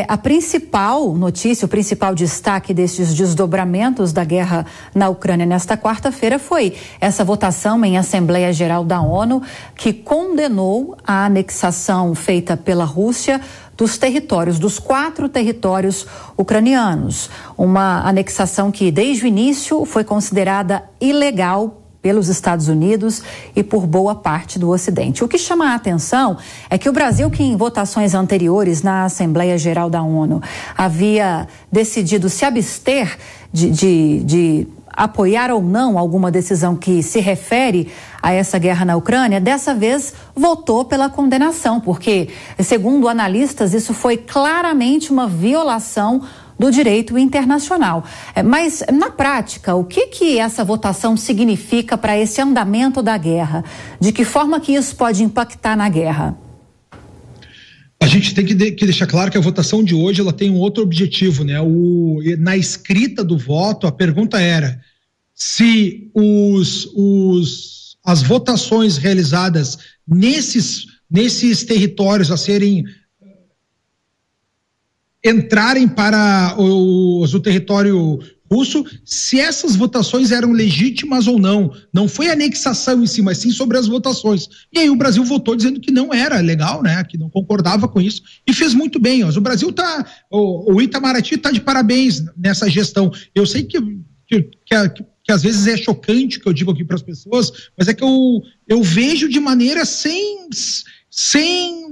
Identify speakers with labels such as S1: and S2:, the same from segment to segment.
S1: A principal notícia, o principal destaque desses desdobramentos da guerra na Ucrânia nesta quarta-feira foi essa votação em Assembleia Geral da ONU que condenou a anexação feita pela Rússia dos 4 territórios ucranianos. Uma anexação que desde o início foi considerada ilegal pelos Estados Unidos e por boa parte do Ocidente. O que chama a atenção é que o Brasil, que em votações anteriores na Assembleia Geral da ONU havia decidido se abster de apoiar ou não alguma decisão que se refere a essa guerra na Ucrânia, dessa vez votou pela condenação, porque, segundo analistas, isso foi claramente uma violação do direito internacional. Mas, na prática, o que essa votação significa para esse andamento da guerra? De que forma que isso pode impactar na guerra?
S2: A gente tem que deixar claro que a votação de hoje ela tem um outro objetivo, né? Na escrita do voto, a pergunta era se as votações realizadas nesses territórios a serem entrarem para o território russo, se essas votações eram legítimas ou não. Não foi a anexação em si, mas sim sobre as votações. E aí o Brasil votou dizendo que não era legal, né? Que não concordava com isso e fez muito bem. Ó. O Brasil o Itamaraty está de parabéns nessa gestão. Eu sei que às vezes é chocante o que eu digo aqui para as pessoas, mas é que eu vejo de maneira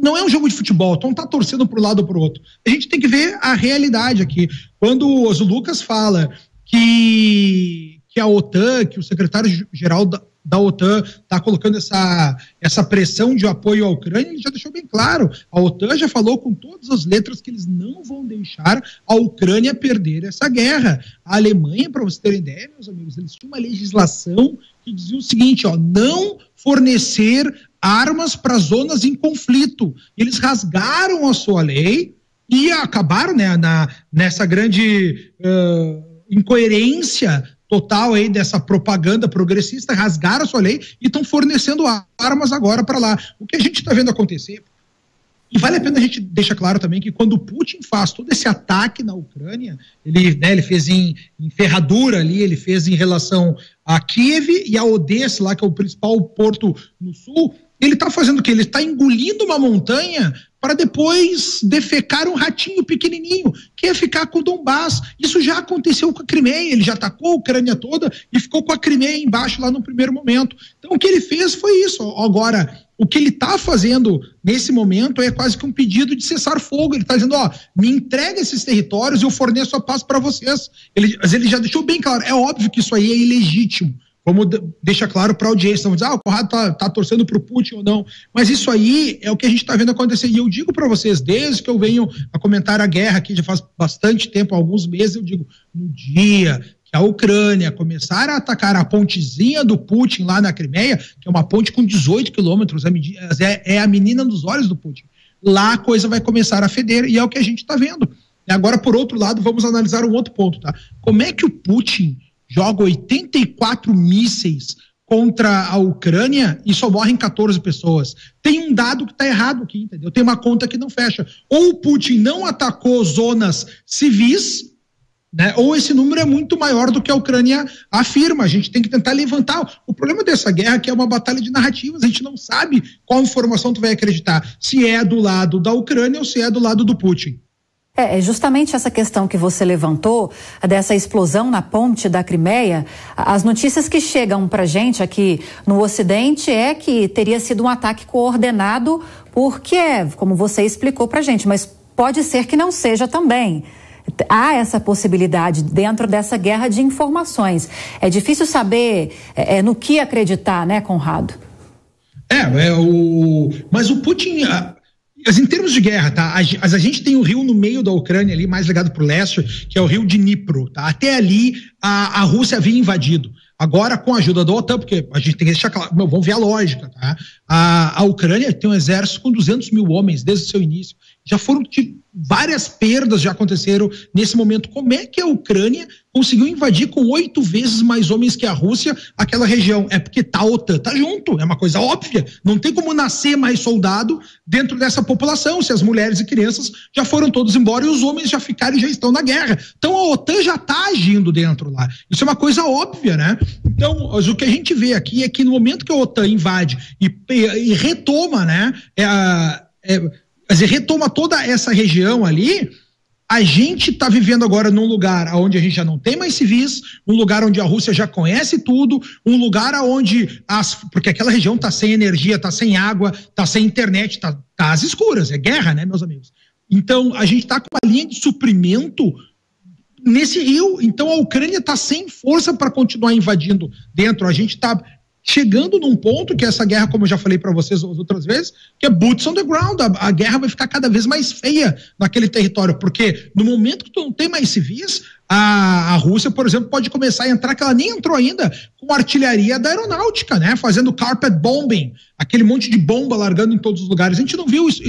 S2: não é um jogo de futebol, então tá torcendo para um lado ou para o outro. A gente tem que ver a realidade aqui. Quando o Oso Lucas fala que a OTAN, que o secretário-geral da OTAN está colocando essa pressão de apoio à Ucrânia, ele já deixou bem claro. A OTAN já falou com todas as letras que eles não vão deixar a Ucrânia perder essa guerra. A Alemanha, para vocês terem ideia, meus amigos, eles tinham uma legislação que dizia o seguinte, não fornecer armas para zonas em conflito. Eles rasgaram a sua lei e acabaram, né, nessa grande incoerência total aí dessa propaganda progressista, rasgaram a sua lei e estão fornecendo armas agora para lá. O que a gente está vendo acontecer, e vale a pena a gente deixar claro também que quando o Putin faz todo esse ataque na Ucrânia, ele fez em ferradura ali, ele fez em relação a Kiev e a Odessa, lá que é o principal porto no sul, ele está fazendo o quê? Ele está engolindo uma montanha para depois defecar um ratinho pequenininho, que é ficar com o Donbass. Isso já aconteceu com a Crimeia, ele já atacou a Ucrânia toda e ficou com a Crimeia embaixo lá no primeiro momento. Então o que ele fez foi isso. Agora, o que ele está fazendo nesse momento é quase que um pedido de cessar fogo. Ele está dizendo, me entrega esses territórios e eu forneço a paz para vocês. Mas ele já deixou bem claro, é óbvio que isso aí é ilegítimo. Como deixa claro para a audiência, vamos dizer, o Conrado tá torcendo para o Putin ou não, mas isso aí é o que a gente está vendo acontecer, e eu digo para vocês, desde que eu venho a comentar a guerra aqui, já faz bastante tempo, alguns meses, eu digo, no dia que a Ucrânia começar a atacar a pontezinha do Putin lá na Crimeia, que é uma ponte com 18 quilômetros, é a menina dos olhos do Putin, lá a coisa vai começar a feder, e é o que a gente está vendo. E agora, por outro lado, vamos analisar um outro ponto, tá? Como é que o Putin joga 84 mísseis contra a Ucrânia e só morrem 14 pessoas. Tem um dado que está errado aqui, entendeu? Tem uma conta que não fecha. Ou o Putin não atacou zonas civis, né? Ou esse número é muito maior do que a Ucrânia afirma. A gente tem que tentar levantar. O problema dessa guerra é que é uma batalha de narrativas. A gente não sabe qual informação tu vai acreditar. Se é do lado da Ucrânia ou se é do lado do Putin.
S1: É justamente essa questão que você levantou, dessa explosão na ponte da Crimeia. As notícias que chegam pra gente aqui no Ocidente é que teria sido um ataque coordenado por Kiev, como você explicou pra gente, mas pode ser que não seja também. Há essa possibilidade dentro dessa guerra de informações. É difícil saber no que acreditar, né, Conrado?
S2: Mas o Putin... Mas em termos de guerra, tá? A gente tem o rio no meio da Ucrânia ali, mais ligado para o leste, que é o rio de Dnipro, tá? Até ali a Rússia havia invadido. Agora, com a ajuda da OTAN, porque a gente tem que deixar claro, vamos ver a lógica, tá? A Ucrânia tem um exército com 200 mil homens desde o seu início. já foram várias perdas já aconteceram nesse momento. Como é que a Ucrânia conseguiu invadir com 8 vezes mais homens que a Rússia aquela região? É porque a OTAN tá junto, é uma coisa óbvia. Não tem como nascer mais soldado dentro dessa população, se as mulheres e crianças já foram todos embora e os homens já ficaram e já estão na guerra. Então a OTAN já tá agindo dentro lá. Isso é uma coisa óbvia, né? Então, o que a gente vê aqui é que no momento que a OTAN invade e retoma, né? Retoma toda essa região ali, a gente está vivendo agora num lugar onde a gente já não tem mais civis, um lugar onde a Rússia já conhece tudo, um lugar onde porque aquela região está sem energia, está sem água, está sem internet, está às escuras, é guerra, né, meus amigos? Então, a gente está com uma linha de suprimento nesse rio, então a Ucrânia está sem força para continuar invadindo dentro, a gente está chegando num ponto que essa guerra, como eu já falei para vocês outras vezes, que é boots on the ground, a guerra vai ficar cada vez mais feia naquele território, porque no momento que tu não tem mais civis, a Rússia, por exemplo, pode começar a entrar, que ela nem entrou ainda, com artilharia da aeronáutica, né, fazendo carpet bombing, aquele monte de bomba largando em todos os lugares. A gente não viu isso,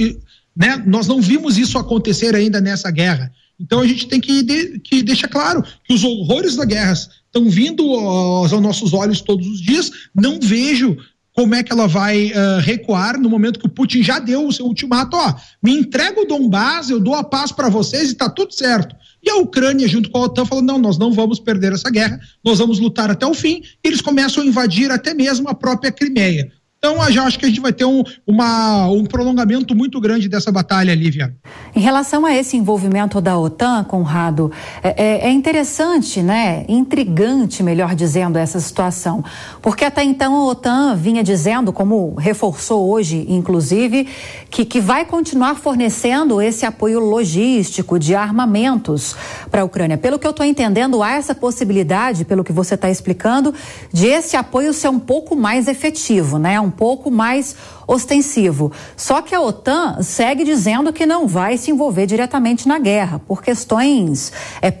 S2: né, nós não vimos isso acontecer ainda nessa guerra. Então a gente tem que deixar claro que os horrores da guerra estão vindo aos nossos olhos todos os dias. Não vejo como é que ela vai recuar no momento que o Putin já deu o seu ultimato. Me entrega o Donbás, eu dou a paz para vocês e tá tudo certo. E a Ucrânia, junto com a OTAN, falou, não, nós não vamos perder essa guerra, nós vamos lutar até o fim. E eles começam a invadir até mesmo a própria Crimeia. Então, eu já acho que a gente vai ter um prolongamento muito grande dessa batalha, Lívia.
S1: Em relação a esse envolvimento da OTAN, Conrado, é interessante, né? Intrigante, melhor dizendo, essa situação. Porque até então a OTAN vinha dizendo, como reforçou hoje, inclusive, que vai continuar fornecendo esse apoio logístico de armamentos para a Ucrânia. Pelo que eu estou entendendo, há essa possibilidade, pelo que você está explicando, de esse apoio ser um pouco mais efetivo, né? Um pouco mais ostensivo. Só que a OTAN segue dizendo que não vai se envolver diretamente na guerra, por questões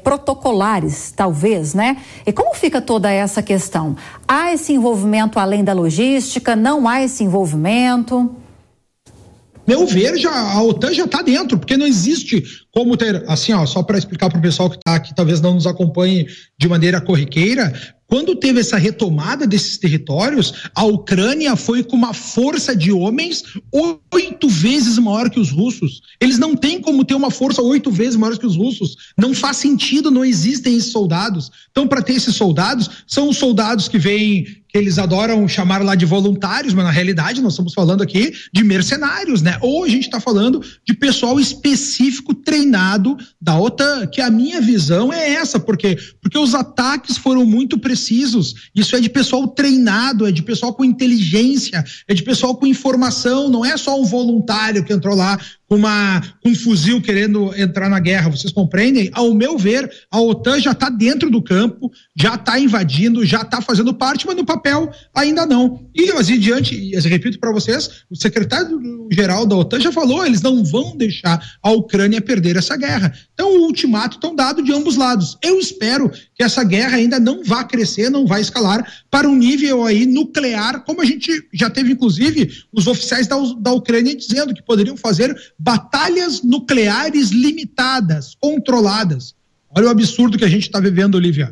S1: protocolares, talvez, né? E como fica toda essa questão? Há esse envolvimento além da logística? Não há esse envolvimento?
S2: Meu ver, a OTAN já está dentro, porque não existe como ter, assim, só para explicar para o pessoal que está aqui, talvez não nos acompanhe de maneira corriqueira. Quando teve essa retomada desses territórios, a Ucrânia foi com uma força de homens 8 vezes maior que os russos. Eles não têm como ter uma força 8 vezes maior que os russos. Não faz sentido, não existem esses soldados. Então, para ter esses soldados, são os soldados que vêm, que eles adoram chamar lá de voluntários, mas na realidade nós estamos falando aqui de mercenários, né? Ou a gente está falando de pessoal específico treinado da OTAN, que a minha visão é essa, porque os ataques foram muito precisos. Isso é de pessoal treinado, é de pessoal com inteligência, é de pessoal com informação, não é só um voluntário que entrou lá com um fuzil querendo entrar na guerra, vocês compreendem? Ao meu ver, a OTAN já está dentro do campo, já está invadindo, já está fazendo parte, mas no papel ainda não. E assim diante, eu repito para vocês, o secretário-geral da OTAN já falou, eles não vão deixar a Ucrânia perder essa guerra. Então o ultimato está dado de ambos lados. Eu espero que essa guerra ainda não vá crescer, não vai escalar para um nível aí nuclear, como a gente já teve, inclusive, os oficiais da Ucrânia dizendo que poderiam fazer batalhas nucleares limitadas, controladas. Olha o absurdo que a gente está vivendo, Olivia.